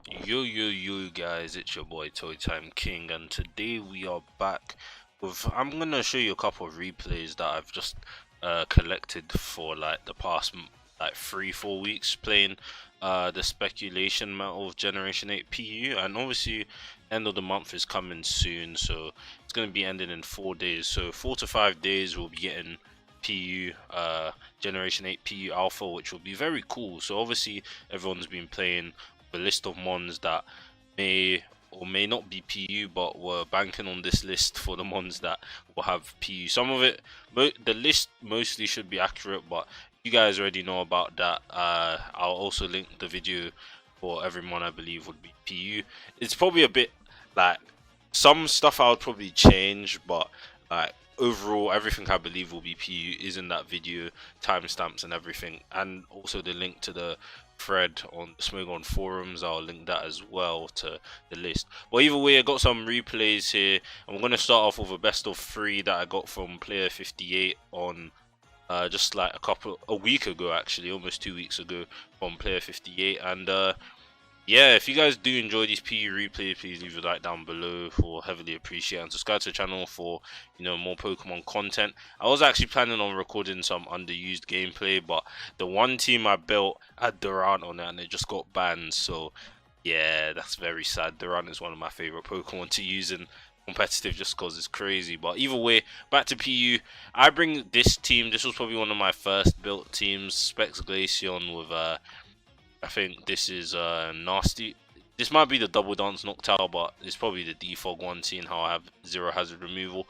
Yo guys, it's your boy Toy Time King, and today we are back with I'm gonna show you a couple of replays that I've just collected for like the past like 3-4 weeks playing the speculation metal of Generation 8 PU. And obviously end of the month is coming soon, so it's gonna be ending in 4 days, so 4 to 5 days we'll be getting PU Generation 8 PU Alpha, which will be very cool. So obviously everyone's been playing the list of mons that may or may not be PU, but we're banking on this list for the mons that will have PU. Some of it, the list mostly should be accurate, but you guys already know about that. I'll also link the video for every mon I believe would be PU. It's probably a bit like some stuff I would probably change, but like overall everything I believe will be PU is in that video, timestamps and everything, and also the link to the thread on the Smoke On forums. I'll link that as well to the list. But either way, I got some replays here. I'm going to start off with a best of 3 that I got from player 58 on just like a week ago, actually almost 2 weeks ago, from player 58. And yeah, if you guys do enjoy these PU replays, please leave a like down below for heavily appreciate, and subscribe to the channel for more Pokemon content. I was actually planning on recording some underused gameplay, but the one team I built had Durant on it and it just got banned. So yeah, that's very sad. Durant is one of my favorite Pokemon to use in competitive just because it's crazy. But either way, back to PU. I bring this team. This was probably one of my first built teams. Specs Glaceon with I think this is nasty. This might be the double dance Noctowl, but it's probably the defog one, seeing how I have zero hazard removal.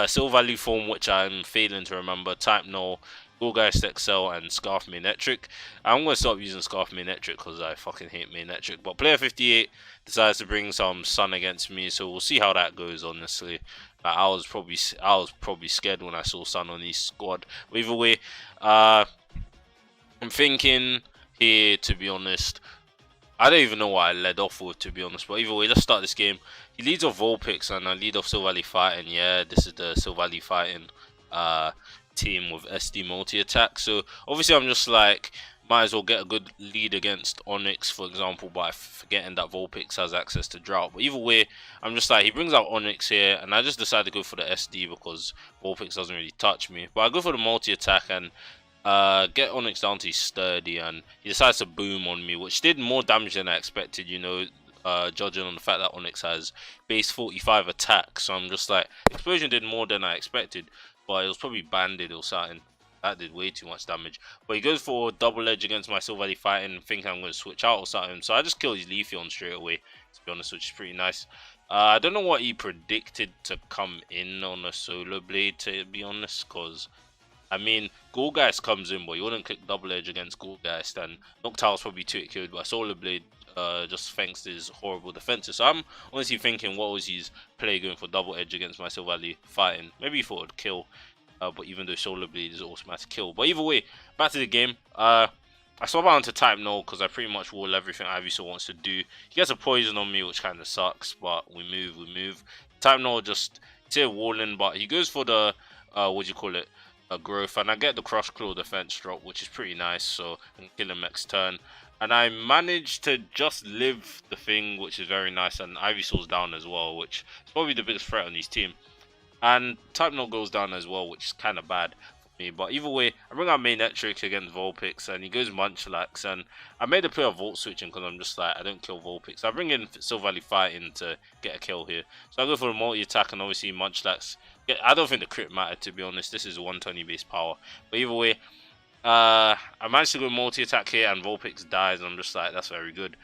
Silver Valley form, which I'm failing to remember. Type Null, Gorgeist Excel, and Scarf Manetric. I'm going to stop using Scarf Manetric because I fucking hate Manetric. But player 58 decides to bring some Sun against me, so we'll see how that goes, honestly. I was probably scared when I saw Sun on his squad. But either way, I'm thinking here, to be honest. I don't even know what I led off with, to be honest, but either way, let's start this game. He leads off Vulpix and I lead off Silver Valley Fighting. Yeah, this is the Silver Valley Fighting team with SD multi-attack. So obviously I'm just like, might as well get a good lead against Onyx, for example, by forgetting that Vulpix has access to Drought. But either way, I'm just like, he brings out Onyx here, and I just decided to go for the SD because Vulpix doesn't really touch me. But I go for the multi-attack and get Onyx down to sturdy, and he decides to boom on me, which did more damage than I expected, judging on the fact that Onyx has base 45 attack. So I'm just like, explosion did more than I expected, but it was probably banded or something. That did way too much damage. But he goes for double edge against my Silver Valley Fighting, thinking I'm going to switch out or something. So I just kill his Leafeon straight away, to be honest, which is pretty nice. I don't know what he predicted to come in on a Solar Blade, to be honest, because I mean, Gorgeist comes in, but you wouldn't click double edge against Gorgeist, and Noctowl's probably too killed by Solar Blade, just thanks to his horrible defenses. So I'm honestly thinking, what was his play going for double edge against my Silver Valley Fighting? Maybe he thought it'd kill, but even though Solar Blade is automatic kill. But either way, back to the game. I swap out into Type Null because I pretty much wall everything Ivysaur wants to do. He gets a poison on me, which kind of sucks, but we move. Type Null just, it's here walling, but he goes for the, what do you call it? A growth, and I get the Crush Claw defense drop, which is pretty nice, so I can kill him next turn. And I managed to just live the thing, which is very nice, and Ivysaur's down as well, which is probably the biggest threat on his team. And Type Null goes down as well, which is kind of bad for me. But either way, I bring out Manetric against Vulpix, and he goes Munchlax, and I made a play of Volt switching because I'm just like, I don't kill Vulpix. I bring in Silver Valley Fighting to get a kill here. So I go for the multi-attack, and obviously Munchlax. I don't think the crit mattered, to be honest. This is 120 base power. But either way, I managed to go multi-attack here, and Vulpix dies, and I'm just like, that's very good.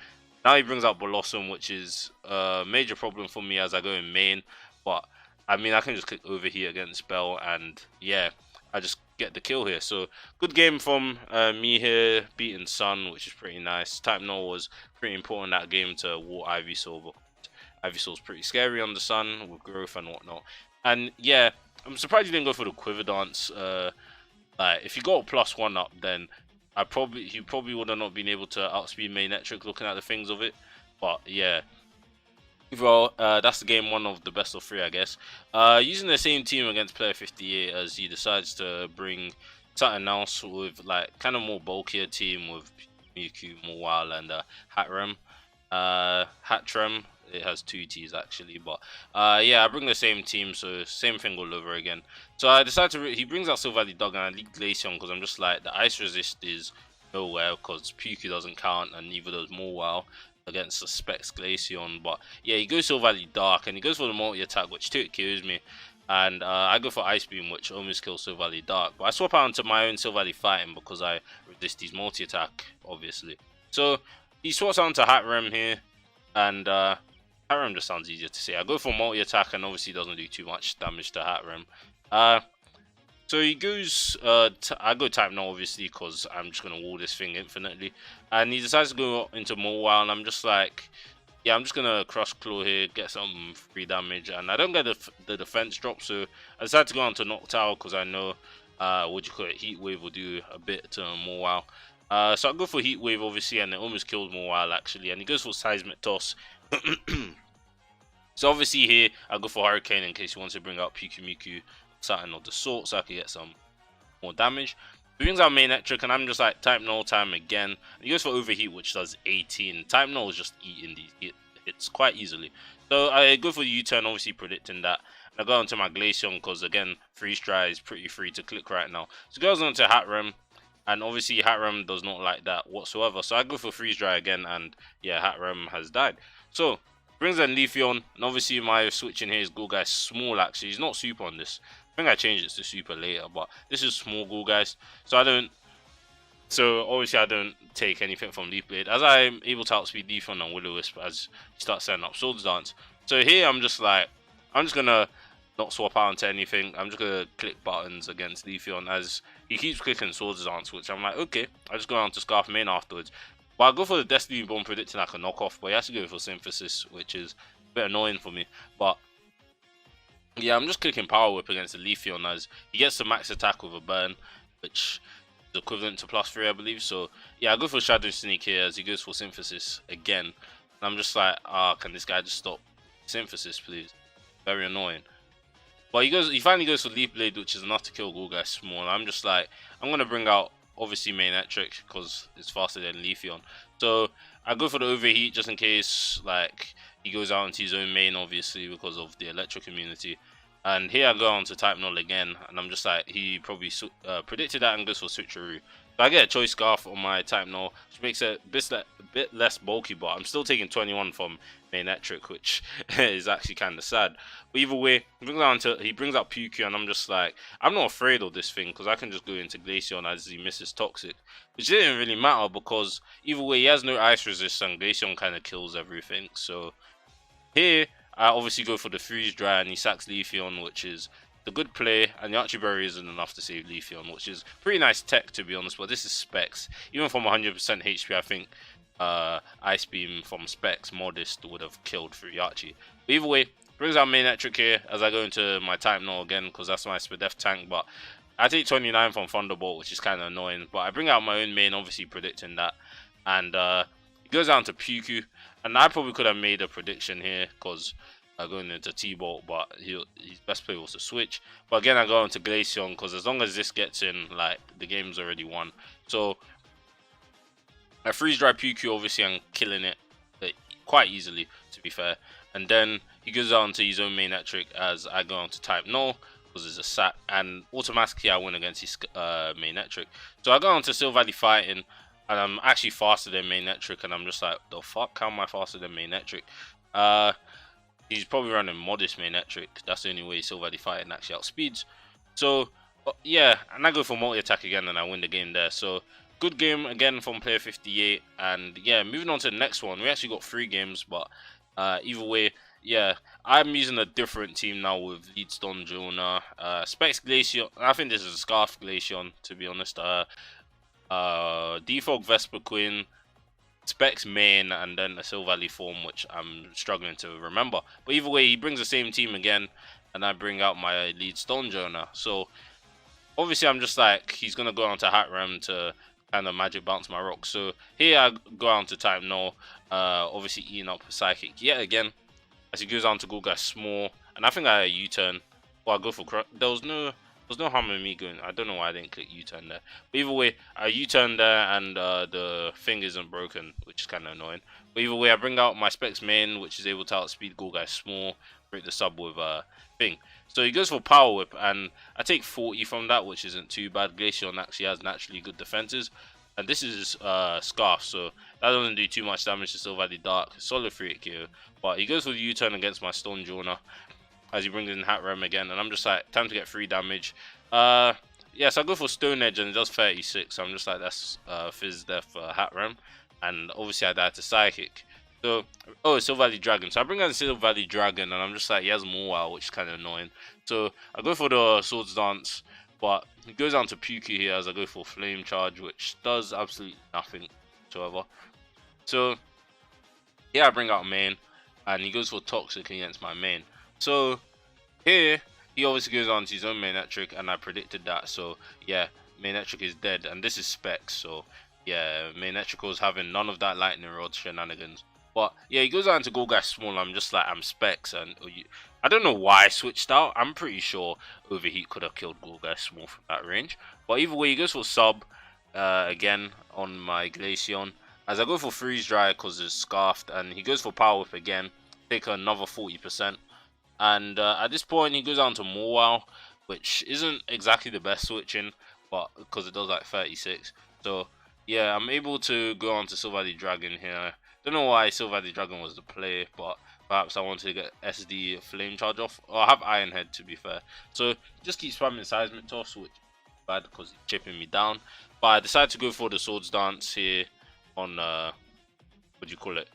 Now he brings out Blossom, which is a major problem for me as I go in main. But, I mean, I can just click over here against Bell, and yeah, I just get the kill here. So, good game from me here, beating Sun, which is pretty nice. Type Null was pretty important in that game to wall Ivysaur, but Ivysaur's pretty scary on the Sun with growth and whatnot. And yeah, I'm surprised he didn't go for the Quiver Dance. Like, if he got a +1 up, then he probably would have not been able to outspeed Manetric looking at the things of it. But yeah, well, that's the game 1 of the best of 3, I guess. Using the same team against player 58, as he decides to bring something else with like kind of more bulkier team with Mewtwo, Mawile, and Hatrem. Hatrem. It has two T's actually, but yeah, I bring the same team, so same thing all over again. So I decided to he brings out Silver Valley Dog and I lead Glaceon because I'm just like the ice resist is nowhere because Puku doesn't count and neither does Morwell against the Specs Glaceon. But yeah, he goes Silver Valley Dark and he goes for the multi attack, which too kills me. And I go for Ice Beam, which almost kills Silver Valley Dark. But I swap out into my own Silver Valley Fighting because I resist his multi attack, obviously. So he swaps out into Hatrem here, and Hatrem just sounds easier to say. I go for multi attack, and obviously doesn't do too much damage to Hatrem. So he goes. I go type now, obviously, because I'm just gonna wall this thing infinitely, and he decides to go into Mobile, and I'm just like, yeah, I'm just gonna Crush Claw here, get some free damage, and I don't get the defense drop, so I decided to go on to Noctowl because I know, what you call it, Heat Wave will do a bit to Mawile. So I go for Heat Wave, obviously, and it almost killed Mawile actually, and he goes for Seismic Toss. So obviously here, I go for Hurricane in case he wants to bring out Pikimiku, something of the sort, so I can get some more damage. He brings out main electric, and I'm just like type null time again. He goes for overheat, which does 18. Type null is just eating these hits quite easily. So I go for the U-turn, obviously predicting that. And I go onto my Glaceon because again, freeze dry is pretty free to click right now. So it goes on to Hatrem, and obviously Hatrem does not like that whatsoever. So I go for freeze dry again, and yeah, Hatrem has died. So brings in Leafeon, and obviously my switch in here is Guy small. Actually, he's not super on this. I think I changed it to super later, but this is small Ghoul guys, so obviously I don't take anything from Leaf Blade, as I'm able to outspeed Leafeon and Will-O-Wisp as he starts setting up Swords Dance. So here I'm just gonna not swap out into anything. I'm just gonna click buttons against Leafeon as he keeps clicking Swords Dance, which I'm like, okay, I just go on to Scarf Main afterwards. But I go for the Destiny Bomb predicting like a knockoff, but he has to go for Synthesis, which is a bit annoying for me. But yeah, I'm just clicking Power Whip against the Leafeon as he gets the max attack with a burn, which is equivalent to +3, I believe. So yeah, I go for Shadow Sneak here as he goes for Synthesis again. And I'm just like, can this guy just stop Synthesis, please? Very annoying. But he finally goes for Leaf Blade, which is enough to kill Guy small. I'm just like, I'm gonna bring out obviously main electric because it's faster than Leafeon. So I go for the overheat just in case like he goes out into his own main, obviously because of the electric immunity. And here I go on to type null again, and I'm just like, he probably predicted that and goes for switcheroo. So I get a choice scarf on my type null, which makes it a bit less bulky, but I'm still taking 21 from main electric, which is actually kind of sad. But either way, he brings out Puku, and I'm just like, I'm not afraid of this thing because I can just go into Glaceon as he misses Toxic, which didn't really matter because either way he has no ice resist and Glaceon kind of kills everything. So here I obviously go for the freeze dry and he sacks Leafeon, which is the good play, and the Archie Berry isn't enough to save Leafeon, which is pretty nice tech to be honest, but this is Specs. Even from 100% HP, I think Ice Beam from Specs Modest would have killed through Archie. But either way, brings out main electric here as I go into my type null again because that's my Spadef tank, but I take 29 from Thunderbolt, which is kind of annoying, but I bring out my own main, obviously predicting that, and it goes down to Puku, and I probably could have made a prediction here because going into T-Bolt, but his best play was to switch. But again, I go into Glaceon because as long as this gets in, like, the game's already won. So I freeze dry Puku, obviously I'm killing it quite easily, to be fair. And then he goes on to his own main electric as I go on to type null because it's a sack, and automatically I win against his main electric. So I go on to Silver Valley Fighting, and I'm actually faster than main electric, and I'm just like, the fuck, how am I faster than main electric? He's probably running modest main electric. That's the only way Silver Valley Fighting actually outspeeds. So yeah, and I go for multi attack again and I win the game there. So good game again from player 58. And yeah, moving on to the next one. We actually got 3 games, but either way, yeah, I'm using a different team now with Lead Stone Jonah, Specs Glaceon. I think this is a Scarf Glaceon, to be honest. Defog Vesper Queen, Specs main, and then a Silver Valley form, which I'm struggling to remember. But either way, he brings the same team again, and I bring out my Lead Stone Jonah. So obviously, I'm just like, he's gonna go on to Hatrem to kind of magic bounce my rock. So here I go on to type null, obviously eating up Psychic yet again as he goes on to Guy small, and I think I U-turn. Well, I go for there was no There's no harm in me going. I don't know why I didn't click U-turn there. But either way, I U-turn there and the thing isn't broken, which is kind of annoying. But either way, I bring out my Specs main, which is able to outspeed Go Guy small, break the sub with thing. So he goes for Power Whip, and I take 40 from that, which isn't too bad. Glaceon actually has naturally good defenses. And this is Scarf, so that doesn't do too much damage to Silver Valley Dark. Solid 3 KO. But he goes for the U-turn against my Stone Joner as he brings in Hat Rem again, and I'm just like, time to get 3 damage. Yeah, so I go for Stone Edge and it does 36, so I'm just like, that's Fizz Death Hat Rem, and obviously I died to Psychic. So, oh, Silver Valley Dragon. So I bring out Silver Valley Dragon, and I'm just like, he has more wow, which is kind of annoying. So I go for the Swords Dance, but it goes down to Puku here as I go for Flame Charge, which does absolutely nothing whatsoever. So, yeah, I bring out main, and he goes for Toxic against my main. So here he obviously goes on to his own main trick, and I predicted that. So yeah, main trick is dead, and this is Specs. So yeah, main trick was having none of that lightning rod shenanigans. But yeah, he goes on to Go Guy small. I'm just like, I'm Specs, and I don't know why I switched out. I'm pretty sure Overheat could have killed Go Guy small from that range. But either way, he goes for sub again on my Glaceon. As I go for Freeze Dry because it's scarfed, and he goes for Power Whip again, take another 40%. And at this point, he goes down to Morwow, which isn't exactly the best switching, but because it does like 36. So yeah, I'm able to go on to Silver Valley Dragon here. Don't know why Silver Valley Dragon was the play, but perhaps I wanted to get SD Flame Charge off. Or I have Iron Head, to be fair. So just keep spamming Seismic Toss, which is bad because he's chipping me down. But I decided to go for the Swords Dance here on what do you call it,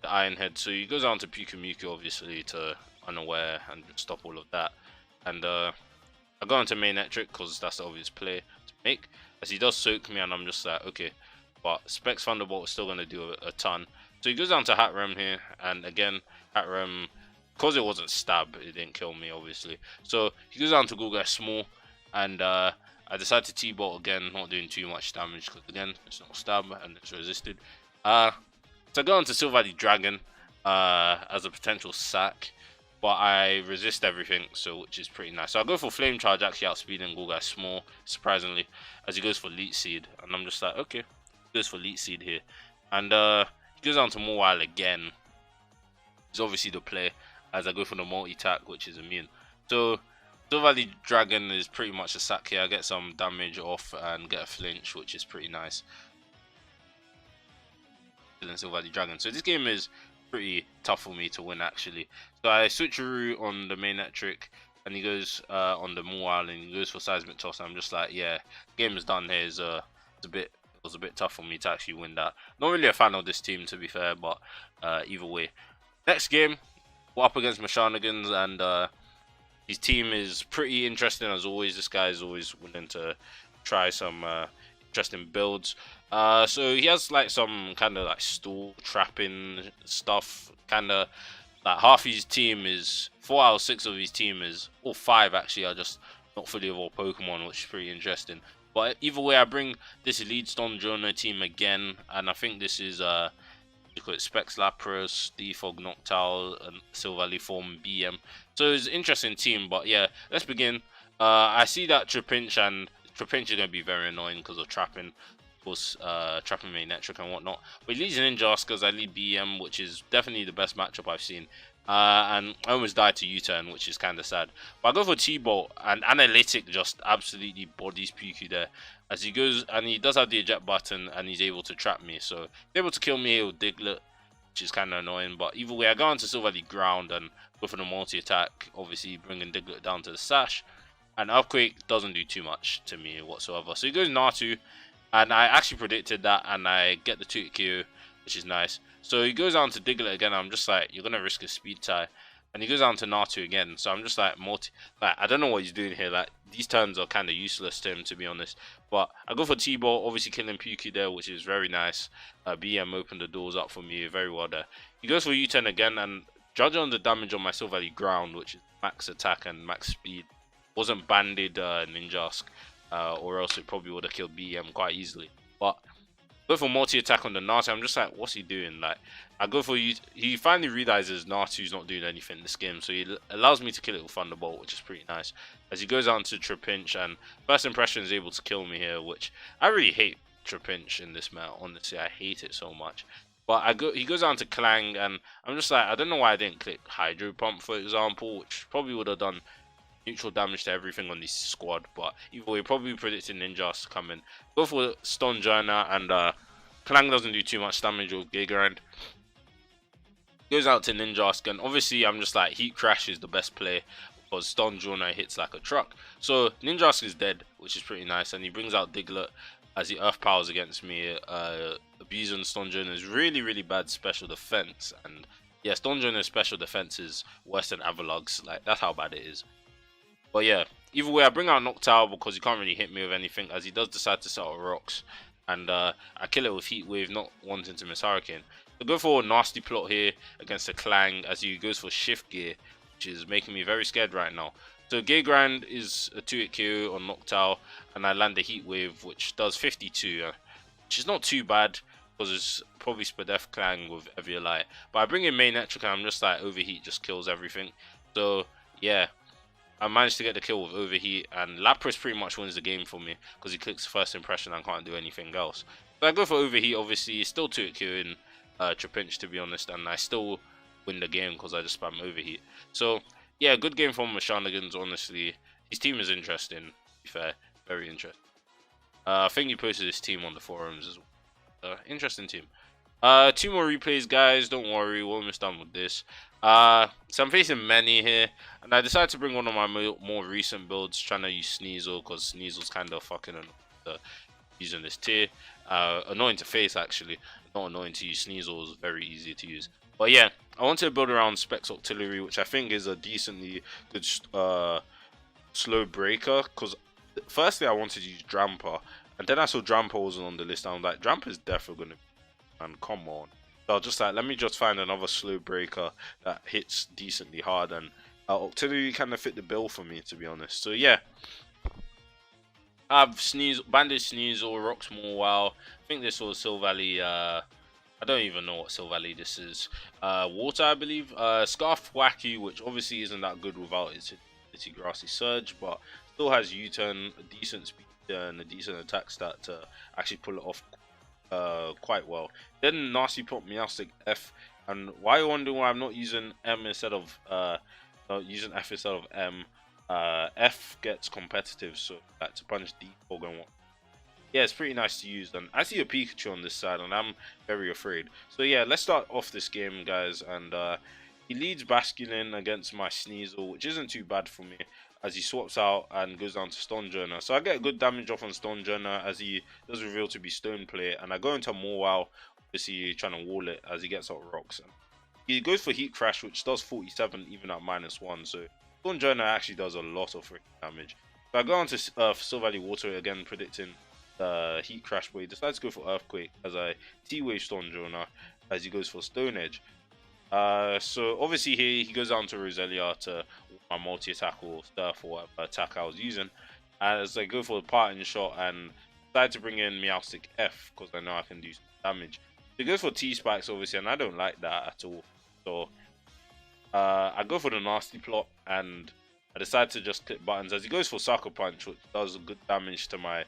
the Iron Head. So he goes on to Pikamuku obviously to Unaware and stop all of that. And I go on to main trick because that's the obvious play to make, as he does soak me, and I'm just like, okay. But Specs Thunderbolt is still going to do a ton. So he goes down to Hat Rem here, and again, Hat Rem, because it wasn't stab, it didn't kill me obviously. So he goes down to Go Guy small, and I decide to T-Bolt again, not doing too much damage because again, it's not stab and it's resisted. So I go on to Silver Valley Dragon as a potential sack, but I resist everything, so which is pretty nice. So I go for Flame Charge, actually outspeeding Go Guy small, surprisingly, as he goes for Leech Seed, and I'm just like, okay, he goes for Leech Seed here, and he goes on to Mawile again. It's obviously the play, as I go for the multi-attack, which is immune. So Silver Valley Dragon is pretty much a sack here. I get some damage off and get a flinch, which is pretty nice. Silver Valley Dragon. So this game is pretty tough for me to win actually. So I switch Roo on the main trick, and he goes on the Mawile, and he goes for Seismic Toss. And I'm just like, yeah, game is done here. It was a bit tough for me to actually win that. Not really a fan of this team, to be fair, but either way. Next game, we're up against Mashanigans, and his team is pretty interesting as always. This guy is always willing to try some interesting builds. So he has like some kind of like stall trapping stuff. Kind of like half his team is 4 out of 6 of his team is, or 5 actually, are just not fully evolved Pokemon, which is pretty interesting. But either way, I bring this Elite Stone Jono team again, and I think this is you call it Specs Lapras, Defog Noctowl, and Silver Valley Form BM. So it's an interesting team, but yeah, let's begin. I see that Trapinch is going to be very annoying because of trapping. Of course, trapping Magnetric and whatnot. But he leads Ninjask because I lead BM, which is definitely the best matchup I've seen. And I almost died to U-turn, which is kind of sad. But I go for T-Bolt, and Analytic just absolutely bodies Piku there. As he goes, and he does have the eject button, and he's able to trap me. So he's able to kill me here with Diglett, which is kind of annoying. But either way, I go on to Silver Valley Ground and go for the multi-attack, obviously bringing Diglett down to the Sash. And Earthquake doesn't do too much to me whatsoever. So he goes Natu, and I actually predicted that, and I get the 2-KO, which is nice. So he goes on to Diglett again. I'm just like, you're gonna risk a speed tie, and he goes on to Natu again. So I'm just like, I don't know what he's doing here. Like, these turns are kind of useless to him, to be honest. But I go for T-Ball, obviously killing Puki there, which is very nice. BM opened the doors up for me very well there. He goes for U-turn again, and judging on the damage on my Silver Valley Ground, which is max attack and max speed, wasn't banded Ninjask, or else it probably would have killed BM quite easily. But Go for multi-attack on the Natu. I'm just like, what's he doing? Like, I go for you. He finally realizes Natu's not doing anything in this game, so he allows me to kill it with Thunderbolt, which is pretty nice. As he goes out into Trapinch, and first impression is able to kill me here, which I really hate Trapinch in this meta. Honestly, I hate it so much. But he goes on to Clang, and I'm just like, I don't know why I didn't click Hydro Pump, for example, which probably would have done neutral damage to everything on this squad. But either way, probably predicting Ninjas to come in. Go for Stun Journal, and Clang doesn't do too much damage with Gigarand. Goes out to Ninjask, and obviously I'm just like, Heat Crash is the best play because Stun Journal hits like a truck. So Ninjask is dead, which is pretty nice, and he brings out Diglett as he Earth Powers against me. Abusing Stun Journal is really bad special defense, and yeah, Stun Journal's special defense is worse than Avalog's. Like, that's how bad it is. But yeah, either way, I bring out Noctowl because he can't really hit me with anything, as he does decide to set out rocks. And I kill it with Heat Wave, not wanting to miss Hurricane. So go for a nasty plot here against the Clang as he goes for Shift Gear, which is making me very scared right now. So Gigarand is a 2-hit KO on Noctowl, and I land the Heat Wave, which does 52, which is not too bad because it's probably Spadef Clang with Eviolite. But I bring in main Electric, and I'm just like, Overheat just kills everything. So yeah, I managed to get the kill with Overheat, and Lapras pretty much wins the game for me because he clicks first impression and can't do anything else. So I go for Overheat, obviously, still 2-hit killing Trapinch, to be honest, and I still win the game because I just spam Overheat. So yeah, good game from Mashanigans, honestly. His team is interesting, to be fair, very interesting. I think he posted his team on the forums as well. Interesting team. 2 more replays, guys. Don't worry, we're almost done with this. So I'm facing many here, and I decided to bring one of my more recent builds, trying to use Sneasel because Sneasel's kind of fucking annoying using this tier. Annoying to face, actually, not annoying to use. Sneasel is very easy to use. But yeah, I wanted to build around Specs Octillery, which I think is a decently good slow breaker. Because firstly, I wanted to use Drampa, and then I saw Drampa wasn't on the list. I was like, Drampa's definitely gonna. And come on. So I was just like, let me just find another slow breaker that hits decently hard, and Octillery kind of fit the bill for me, to be honest. So yeah, I have Bandage Sneasel, Roxmore. Wow, I think this was Silvally. I don't even know what Silvally this is. Water, I believe. Scarf Wacky, which obviously isn't that good without its Grassy Surge, but still has U-turn, a decent speed and a decent attack stat to actually pull it off quite well. Then nasty pop Meowstic F, and why you wondering why I'm not using M instead of using F instead of M? F gets competitive, so like to punch deep or going. Yeah, it's pretty nice to use. And I see a Pikachu on this side, and I'm very afraid. So yeah, let's start off this game, guys. And he leads Basculin against my Sneasel, which isn't too bad for me, as he swaps out and goes down to Stone Journal. So I get good damage off on Stone Journal as he does reveal to be Stone Play, and I go into Morwow, obviously trying to wall it as he gets out rocks. He goes for Heat Crash, which does 47 even at -1, so Stone Journal actually does a lot of damage. So I go on to Silvally Water again, predicting Heat Crash, but he decides to go for Earthquake as I T-Wave Stone Journal as he goes for Stone Edge. So obviously here he goes down to Roselia to my multi-attack or stuff or whatever attack I was using, as I go for the parting shot and decide to bring in Meowstic F because I know I can do some damage. So he goes for T-Spikes obviously, and I don't like that at all. So I go for the nasty plot and I decide to just click buttons as he goes for Sucker Punch, which does good damage to my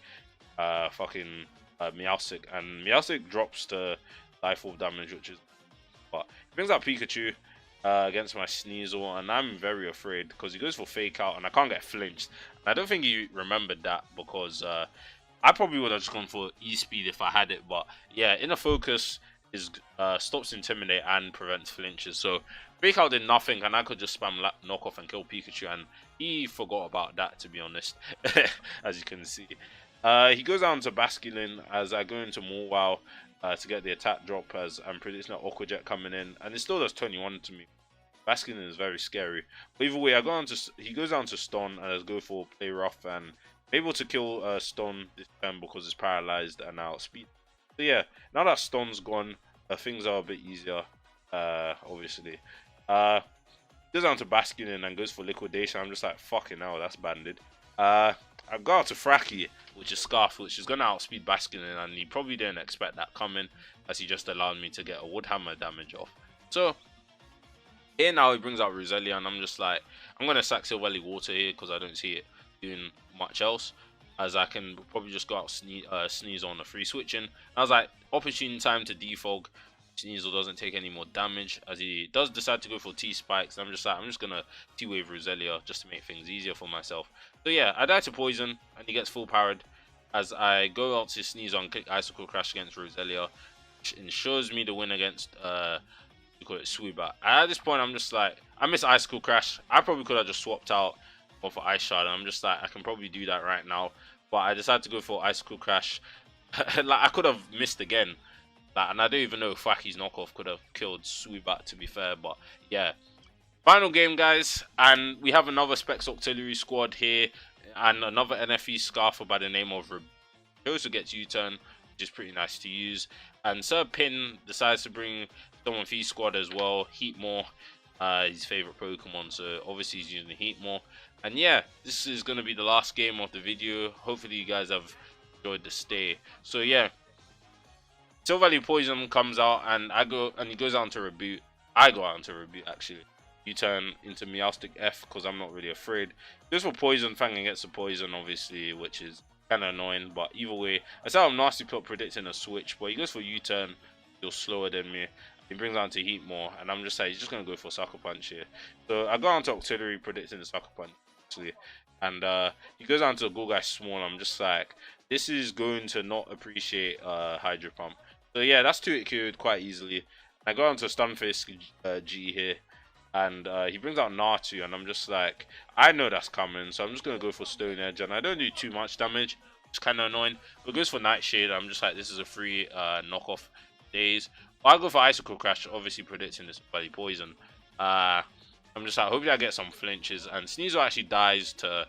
fucking Meowstic, and Meowstic drops to Life Orb damage, which is. But he brings out Pikachu against my Sneasel, and I'm very afraid because he goes for Fake Out, and I can't get flinched. And I don't think he remembered that because I probably would have just gone for E-Speed if I had it. But yeah, Inner Focus is stops Intimidate and prevents flinches. So Fake Out did nothing, and I could just spam Knockoff and kill Pikachu, and he forgot about that, to be honest, as you can see. He goes down to Basculin as I go into Morwow to get the attack drop as I'm predicting an Aqua Jet coming in, and it still does 21 to me. Basculin is very scary. But either way, he goes down to Stun and I go for Play Rough, and I'm able to kill Stun this time because it's paralyzed and outspeed. So yeah, now that Stun's gone, things are a bit easier, obviously. Goes down to Basculin and goes for Liquidation. I'm just like, fucking hell, that's banded. I I go out to Fraki, which is Scarf, which is going to outspeed Basculin, and he probably didn't expect that coming, as he just allowed me to get a Woodhammer damage off. So here now he brings out Roselia, and I'm just like, I'm going to sack Silvally Water here because I don't see it doing much else, as I can probably just go out sneeze on a free switching. I was like, opportune time to defog. Sneasel doesn't take any more damage, as he does decide to go for T-Spikes. I'm just like, I'm just going to T-Wave Roselia just to make things easier for myself. So yeah, I die to Poison, and he gets full powered, as I go out to sneeze on, click Icicle Crash against Roselia, which ensures me the win against you call it Swoobat. At this point, I'm just like, I miss Icicle Crash. I probably could have just swapped out for Ice Shard, and I'm just like, I can probably do that right now, but I decided to go for Icicle Crash. Like, I could have missed again, like, and I don't even know if Faki's knockoff could have killed Swoobat, to be fair. But yeah, final game, guys, and we have another Specs Auxiliary squad here, and another NFE Scarfer by the name of Reb. He also gets U-turn, which is pretty nice to use. And Sir Pin decides to bring someone for his squad as well, Heatmore, his favorite Pokemon, so obviously he's using Heatmore. And yeah, this is going to be the last game of the video. Hopefully you guys have enjoyed the stay. So yeah, Silvally Poison comes out, and he goes out to Reboot. I go out to Reboot, actually. U-turn into Meowstic F because I'm not really afraid. Goes for Poison Fang and gets the Poison, obviously, which is kind of annoying, but either way, I saw him Nasty Plot predicting a switch, but he goes for U-turn. He's slower than me. He brings on to Heatmore, and I'm just like, he's just gonna go for Sucker Punch here. So I go on to Auxiliary predicting the Sucker Punch, actually, and he goes on to Golgai Small. I'm just like, this is going to not appreciate Hydro Pump. So yeah, that's 2-hit KO'd quite easily. I go on to Stunfisk G here, and he brings out Natu, and I'm just like, I know that's coming, so I'm just gonna go for Stone Edge, and I don't do too much damage. It's kind of annoying, but goes for Nightshade. I'm just like, this is a free knockoff days. I go for Icicle Crash, obviously predicting this by Poison. I'm just like, hopefully I get some flinches, and Sneasel actually dies to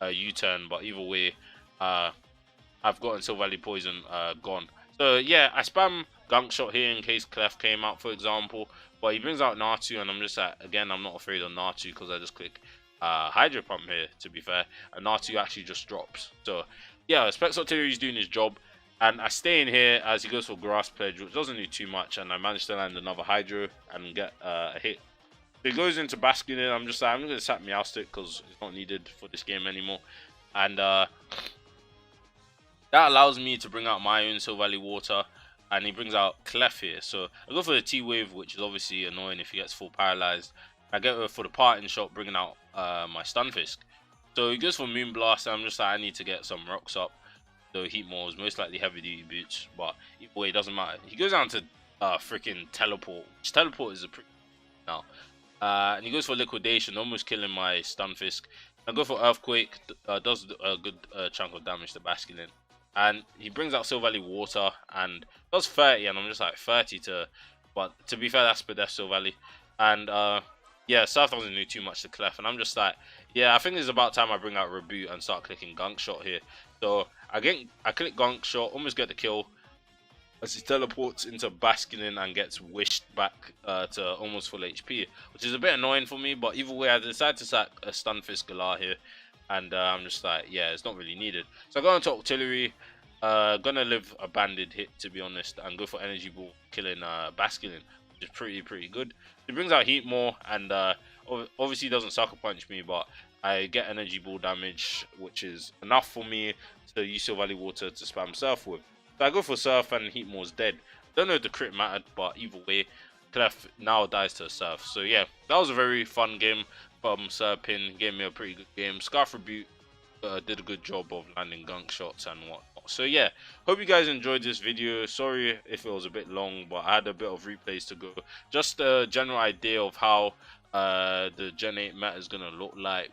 U-turn, but either way, I've gotten Silvally Poison gone. So yeah, I spam Gunk Shot here in case Clef came out, for example, but he brings out Natu, and I'm just like, again, I'm not afraid of Natu because I just click Hydro Pump here, to be fair, and Natu actually just drops. So yeah, Specs Artillery is doing his job. And I stay in here as he goes for Grass Pledge, which doesn't do too much, and I managed to land another Hydro and get a hit. So he goes into Basculin. I'm just like, I'm going to sack Meowstic because it's not needed for this game anymore. And that allows me to bring out my own Silvally Water, and he brings out Clef here. So I go for the T-Wave, which is obviously annoying if he gets full paralyzed. I go for the Parting Shot, bringing out my Stunfisk. So he goes for Moonblast, and I'm just like, I need to get some rocks up. So Heatmore is most likely heavy duty boots, but either way, it doesn't matter. He goes down to freaking Teleport, which Teleport is a pretty now. And he goes for Liquidation, almost killing my Stunfisk. I go for Earthquake, does a good chunk of damage to Basculin. And he brings out Silvally Water and does 30, and I'm just like 30 to, but to be fair, that's Pedef Silvally. And yeah, Surf doesn't do too much to Clef, and I'm just like, yeah, I think it's about time I bring out Reboot and start clicking Gunk Shot here. So I click Gunk Shot, almost get the kill, as he teleports into Basculin and gets wished back to almost full HP, which is a bit annoying for me. But either way, I decided to sack a Stunfisk Galar here, and I'm just like, yeah, it's not really needed. So I go into Artillery, gonna live a banded hit, to be honest, and go for Energy Ball, killing Basculin, which is pretty good. He brings out Heatmore, and obviously doesn't Sucker Punch me, but I get Energy Ball damage, which is enough for me to use Silvally Water to spam Surf with. So I go for Surf, and Heatmore's dead. Don't know if the crit mattered, but either way, Clef now dies to Surf. So yeah, that was a very fun game from Sir Pin. Gave me a pretty good game. Scarf Rebuke did a good job of landing Gunk Shots and whatnot. So yeah, hope you guys enjoyed this video. Sorry if it was a bit long, but I had a bit of replays to go. Just a general idea of how the Gen 8 meta is going to look like,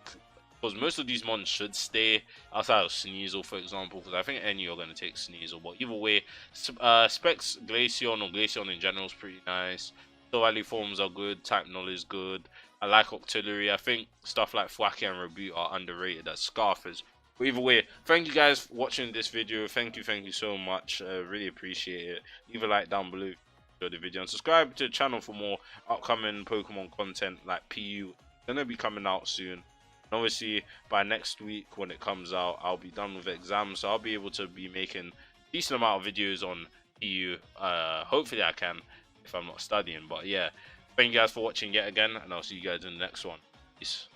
because most of these mons should stay outside of Sneasel, for example, because I think any are going to take Sneasel. But either way, Specs Glaceon or Glaceon in general is pretty nice. Silvally forms are good, Type Null is good. I like Artillery. I think stuff like Thwacky and Reboot are underrated as Scarfers. But either way, thank you guys for watching this video. Thank you so much. Really appreciate it. Leave a like down below if you enjoyed the video, and subscribe to the channel for more upcoming Pokemon content like PU. Gonna be coming out soon. And obviously, by next week when it comes out, I'll be done with exams, so I'll be able to be making a decent amount of videos on EU. Hopefully, I can if I'm not studying. But yeah, thank you guys for watching yet again, and I'll see you guys in the next one. Peace.